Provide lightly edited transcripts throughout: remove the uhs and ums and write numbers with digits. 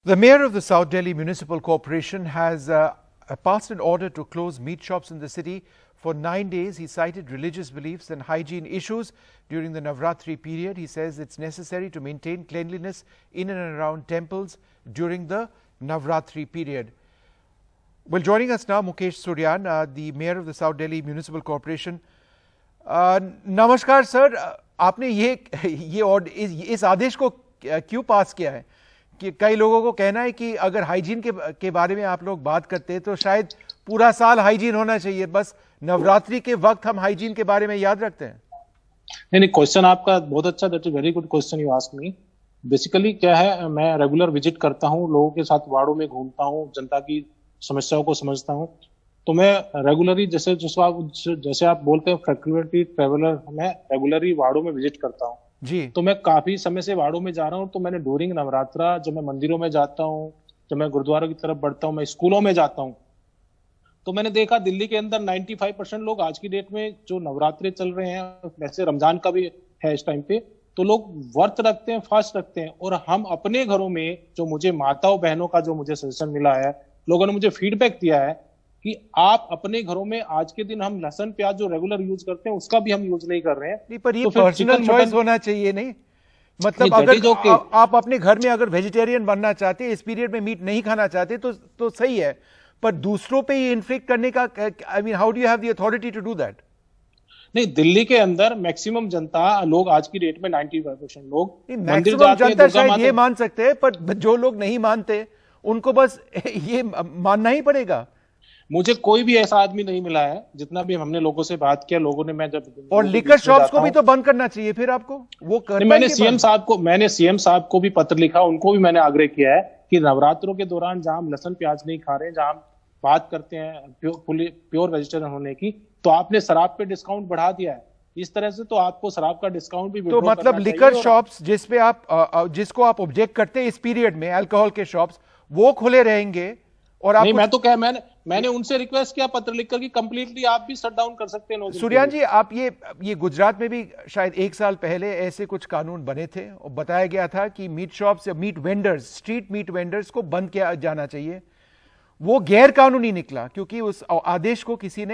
The mayor of the South Delhi Municipal Corporation has passed an order to close meat shops in the city for 9 days. He cited religious beliefs and hygiene issues during the Navratri period. He says it's necessary to maintain cleanliness in and around temples during the Navratri period. Well, joining us now, Mukesh Suryan, the mayor of the South Delhi Municipal Corporation. नमस्कार sir, आपने ये इस आदेश को क्यों पास किया है? कि कई लोगों को कहना है कि अगर हाइजीन के बारे में आप लोग बात करते हैं तो शायद पूरा साल हाइजीन होना चाहिए, बस नवरात्रि के वक्त हम हाइजीन के बारे में याद रखते हैं। नहीं, क्वेश्चन आपका बहुत अच्छा, that is very good question you ask me. Basically क्या है, मैं रेगुलर विजिट करता हूँ, लोगों के साथ वार्डों में घूमता हूँ, जनता की समस्याओं को समझता हूँ। तो मैं रेगुलरली जैसे आप बोलते हैं फ्रिक्वेंटली ट्रेवलर, मैं रेगुलरली वार्डों में विजिट करता हूँ जी। तो मैं काफी समय से वार्डों में जा रहा हूँ। तो मैंने ड्यूरिंग नवरात्रा जब मैं मंदिरों में जाता हूँ, जब मैं गुरुद्वारों की तरफ बढ़ता हूँ, मैं स्कूलों में जाता हूँ, तो मैंने देखा दिल्ली के अंदर 95% लोग आज की डेट में जो नवरात्रे चल रहे हैं, वैसे रमजान का भी है इस टाइम पे, तो लोग व्रत रखते हैं, फास्ट रखते हैं। और हम अपने घरों में, जो मुझे माताओं बहनों का जो मुझे सजेशन मिला है, लोगों ने मुझे फीडबैक दिया है कि आप अपने घरों में आज के दिन हम लहसुन प्याज जो रेगुलर यूज करते हैं उसका भी हम यूज नहीं कर रहे हैं। नहीं, पर ये तो पर्सनल चॉइस होना चाहिए नहीं? मतलब अगर आप अपने घर में अगर वेजिटेरियन बनना चाहते हैं, इस पीरियड में मीट नहीं खाना चाहते तो सही है, पर दूसरों पे ये इन्फ्लिक्ट करने का, I mean how do you have the authority to do that? नहीं, दिल्ली के अंदर मैक्सिमम जनता लोग आज की डेट में 95% लोग मंदिर जाते हैं। जनता शायद ये मान सकते हैं, पर जो लोग नहीं मानते उनको बस ये मानना ही पड़ेगा। मुझे कोई भी ऐसा आदमी नहीं मिला है, जितना भी हमने लोगों से बात किया, लोगों ने, मैं जब और लिकर शॉप्स को भी तो बंद करना चाहिए फिर आपको, वो करना। मैंने सीएम साहब को भी पत्र लिखा, उनको भी मैंने आग्रह किया है कि नवरात्रों के दौरान जहां हम लहसुन प्याज नहीं खा रहे हैं, जहां हम बात करते हैं प्योर वेजिटेरियन होने की, तो आपने शराब पे डिस्काउंट बढ़ा दिया है। इस तरह से तो आपको शराब का डिस्काउंट भी, तो मतलब लिकर शॉप्स जिसको आप ऑब्जेक्ट करते हैं इस पीरियड में, अल्कोहल के शॉप्स वो खुले रहेंगे। और नहीं, मैं तो क्या, मैंने उनसे रिक्वेस्ट किया पत्र लिखकर कि कंप्लीटली आप भी शट डाउन कर सकते हैं। सूर्यान जी, आप ये गुजरात में भी शायद 1 साल पहले ऐसे कुछ कानून बने थे और बताया गया था कि मीट शॉप्स या meat vendors, street meat vendors को बंद किया जाना चाहिए। वो गैर कानूनी निकला क्योंकि उस आदेश को किसी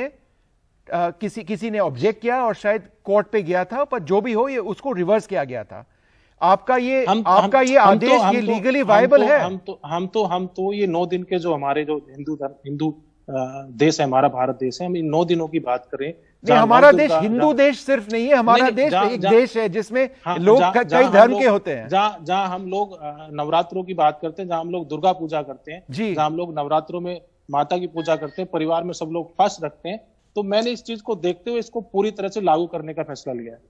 ने ऑब्जेक्ट किया और शायद कोर्ट पे गया था, पर जो भी हो ये उसको रिवर्स किया गया था। आपका ये आदेश ये लीगली वायबल है? हम तो ये 9 दिन के जो हमारे जो हिंदू देश है, हमारा भारत देश है, हम इन 9 दिनों की बात करें। हमारा देश हिंदू देश सिर्फ नहीं है, हमारा देश एक देश है जिसमें लोग कई धर्म के होते हैं। जहां हम लोग नवरात्रों की बात करते हैं, जहां हम लोग दुर्गा पूजा करते हैं, जहां हम लोग नवरात्रों में माता की पूजा करते हैं, परिवार में सब लोग फास्ट रखते हैं, तो मैंने इस चीज को देखते हुए इसको पूरी तरह से लागू करने का फैसला लिया है।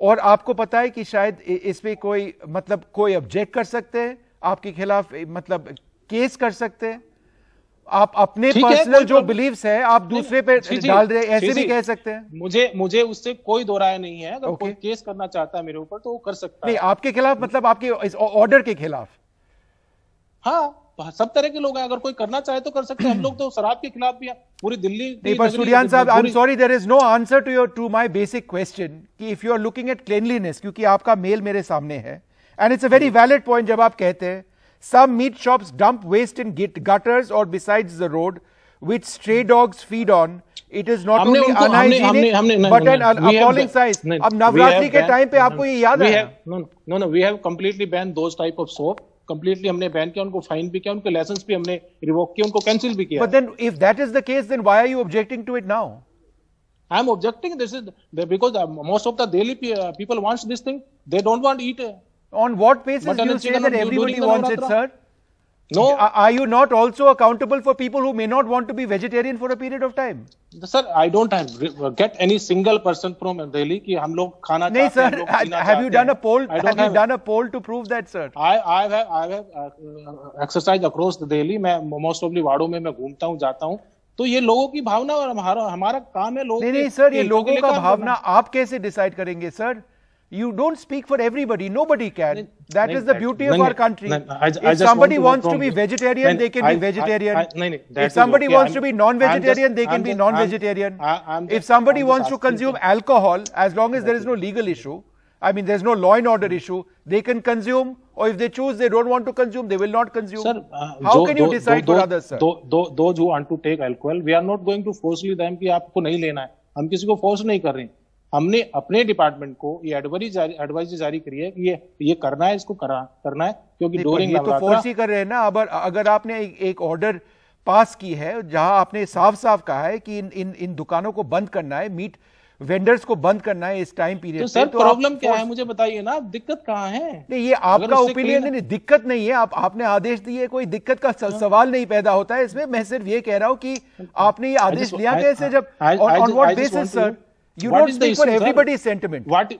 और आपको पता है कि शायद इस पे कोई ऑब्जेक्ट कर सकते हैं आपके खिलाफ, मतलब केस कर सकते हैं। आप अपने पर्सनल जो बिलीव्स है आप दूसरे पे डाल रहे, ऐसे भी कह सकते हैं। मुझे उससे कोई दो राय नहीं है। अगर कोई केस करना चाहता है मेरे ऊपर तो वो कर सकता है। नहीं, आपके खिलाफ मतलब आपके इस ऑर्डर के खिलाफ? हाँ, सब तरह के लोग हैं, अगर कोई करना चाहे तो कर सकते हैं। हम लोग तो शराब के खिलाफ भी हैं, पूरी दिल्ली। नहीं, पर सूर्यान साहब, I am sorry, there is no answer to my basic question कि if you are looking at cleanliness, क्योंकि आपका मेल मेरे सामने है, and it's a very valid point जब आप कहते हैं some meat shops dump waste in gutters or besides the road which stray dogs feed on. It is not only unhygienic but an appalling sight. अब नवरात्रि के time पे आपको ये याद है? No, we have completely banned those type of soap. Completely हमने ban किया, उनको फाइन भी किया, उनके लाइसेंस भी हमने रिवोक किया, उनको कैंसिल भी किया। But then if that is the case, then why are you objecting to it now? I am objecting this is because most of the Delhi people wants this thing. They don't want eat. On what basis do you say that everybody wants it, sir? No. Are you not also accountable for people who may not want to be vegetarian for a period of time? Sir, I don't get any single person from Delhi कि हम लोग खाना नहीं sir, have you done a poll? Have you done a poll to prove that, sir? I have exercised across the Delhi. मैं most of the वार्डों में मैं घूमता हूँ, जाता हूँ, तो ये लोगों की भावना और हमारा काम है लोग। नहीं सर, ये लोगों का भावना आप कैसे डिसाइड करेंगे sir? You don't speak for everybody. Nobody can. That is the beauty of our country. If somebody wants to be vegetarian, they can be vegetarian. If somebody wants to be non-vegetarian, they can be non-vegetarian. If somebody wants to consume alcohol, as long as there is no legal issue, I mean, there's no law and order issue. They can consume, or if they choose they don't want to consume, they will not consume. Sir, how can you decide for others, sir? Those who want to take alcohol, we are not going to force them कि आपको नहीं लेना है. हम किसी को force नहीं कर रहे हैं. हमने अपने डिपार्टमेंट को ये एडवाइस जारी करी है कि ये करना है, इसको करना है, क्योंकि ड्यूरिंग ये तो फोर्स ही कर रहे हैं ना. अगर आपने एक ऑर्डर पास की है जहां आपने साफ साफ कहा है कि इन दुकानों को बंद करना है, मीट वेंडर्स को बंद करना है इस टाइम पीरियड तो सर प्रॉब्लम क्या है मुझे बताइए ना, दिक्कत कहाँ है? नहीं, ये आपका ओपिनियन नहीं, दिक्कत नहीं है. आपने आदेश दिए, कोई दिक्कत का सवाल नहीं पैदा होता है इसमें. मैं सिर्फ ये कह रहा हूं कि आपने ये आदेश लिया कैसे, जब on what basis sir? You don't speak for everybody's sentiment. What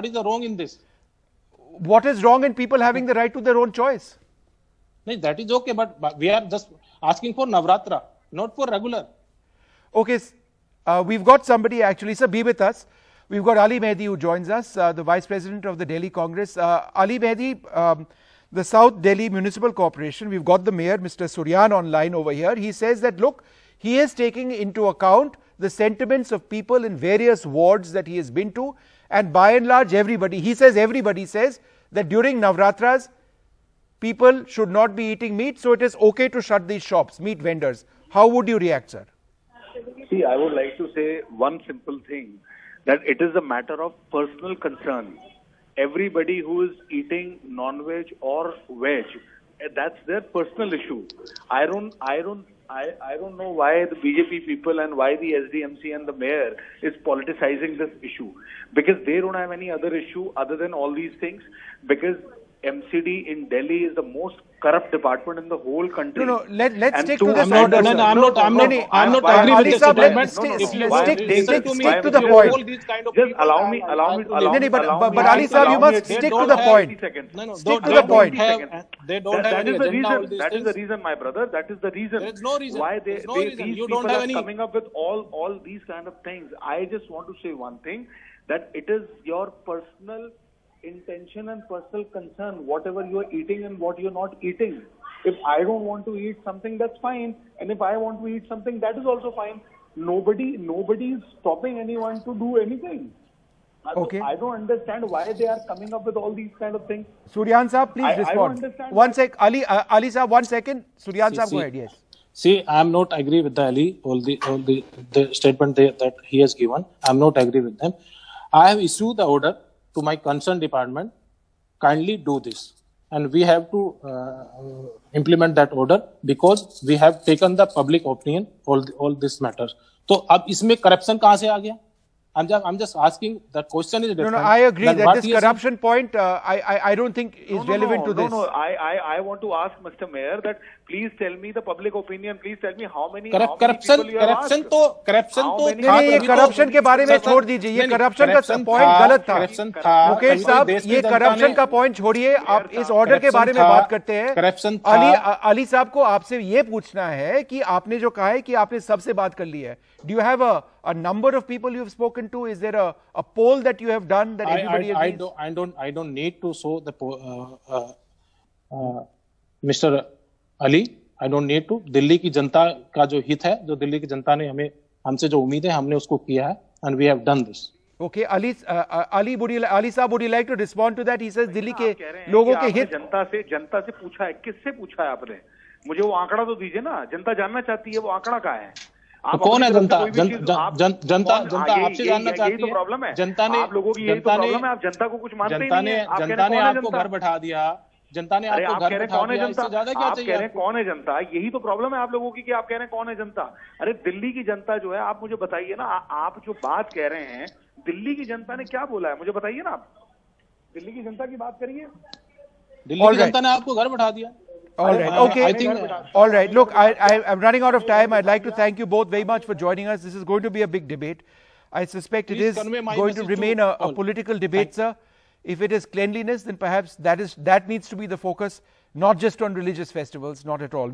is the wrong in this? What is wrong in people having the right to their own choice? No, that is okay, but we are just asking for Navratra, not for regular. Okay, we've got somebody actually, sir, be with us. We've got Ali Mehdi who joins us, the Vice President of the Delhi Congress. Ali Mehdi, the South Delhi Municipal Corporation, we've got the Mayor, Mr. Suryan, online over here. He says that, look, he is taking into account the sentiments of people in various wards that he has been to, and by and large everybody says that during Navratras people should not be eating meat, so it is okay to shut these shops, meat vendors. How would you react, sir? See, I would like to say one simple thing, that it is a matter of personal concern. Everybody who is eating non-veg or veg, that's their personal issue. I don't know why the BJP people and why the SDMC and the mayor is politicizing this issue, because they don't have any other issue other than all these things, because MCD in Delhi is the most corrupt department in the whole country. No, let's stick to the I'm not agree with this statement. Stick to the point. Just allow me. But Ali Saab, you must stick to the point. Stick to the point. They don't have any agenda. That is the reason, my brother. That is the reason. There is no reason. Why these people are coming up with all these kind of things. I just want to say one thing, that it is your personal intention and personal concern, whatever you are eating and what you're not eating. If I don't want to eat something, that's fine. And if I want to eat something, that is also fine. Nobody is stopping anyone to do anything. Okay. I don't understand why they are coming up with all these kind of things. Suryan Saab, please respond. I don't understand. One sec. Ali Saab, 1 second. Suryan Saab, go ahead. Yes. See, I am not agree with the Ali, all the statement that he has given. I am not agree with them. I have issued the order to my concerned department, kindly do this, and we have to implement that order, because we have taken the public opinion all this matters. So अब इसमें corruption कहाँ से आ गया? I'm just asking. The question is different. No, I agree that this corruption point, I don't think is relevant to this. No, I want to ask Mr. Mayor that please tell me the public opinion. Please tell me how many people you have asked. नहीं, ये corruption के बारे में छोड़ दीजिए. ये corruption का point गलत था. मुकेश साहब, ये करप्शन का पॉइंट छोड़िए. आप इस ऑर्डर के बारे में बात करते हैं. अली साहब को आपसे ये पूछना है कि आपने जो कहा है कि आपने सबसे बात कर ली है. Do you have a number of people you have spoken to? Is there a poll that you have done that everybody agrees? I don't need to show the Mr. Ali. I don't need to. Delhi की जनता का जो हित है, जो दिल्ली की जनता ने हमसे जो उम्मीद है, हमने उसको किया है, and we have done this. Okay, Ali साहब, would you like to respond to that? He says Delhi के लोगों के हित. जनता से पूछा है, किससे पूछा है आपने? मुझे वो आंकड़ा तो दीजिए ना. जनता जानना चाहती है वो आंकड़ा कहाँ है. तो कौन है जनता? जनता आपसे जानना चाहती है. तो प्रॉब्लम है. जनता ने, आप लोगों की यही तो प्रॉब्लम है. आप जनता को कुछ मानते ही नहीं है. जनता ने आपको घर बैठा दिया. जनता ने आपको घर बैठा दिया. इससे ज्यादा क्या चाहिए? आप कह रहे हैं कौन है जनता? यही तो प्रॉब्लम है आप लोगों की कि आप कह रहे हैं कौन है जनता. अरे दिल्ली की जनता जो है, आप मुझे बताइए ना. आप जो बात कह रहे हैं, दिल्ली की जनता ने क्या बोला है, मुझे बताइए ना. आप दिल्ली की जनता की बात करिए. दिल्ली की जनता ने आपको घर बैठा दिया. All right. Okay. I think. All right. Look, I'm running out of time. I'd like to thank you both very much for joining us. This is going to be a big debate. I suspect it is going to remain a political debate, sir. If it is cleanliness, then perhaps that needs to be the focus, not just on religious festivals, not at all.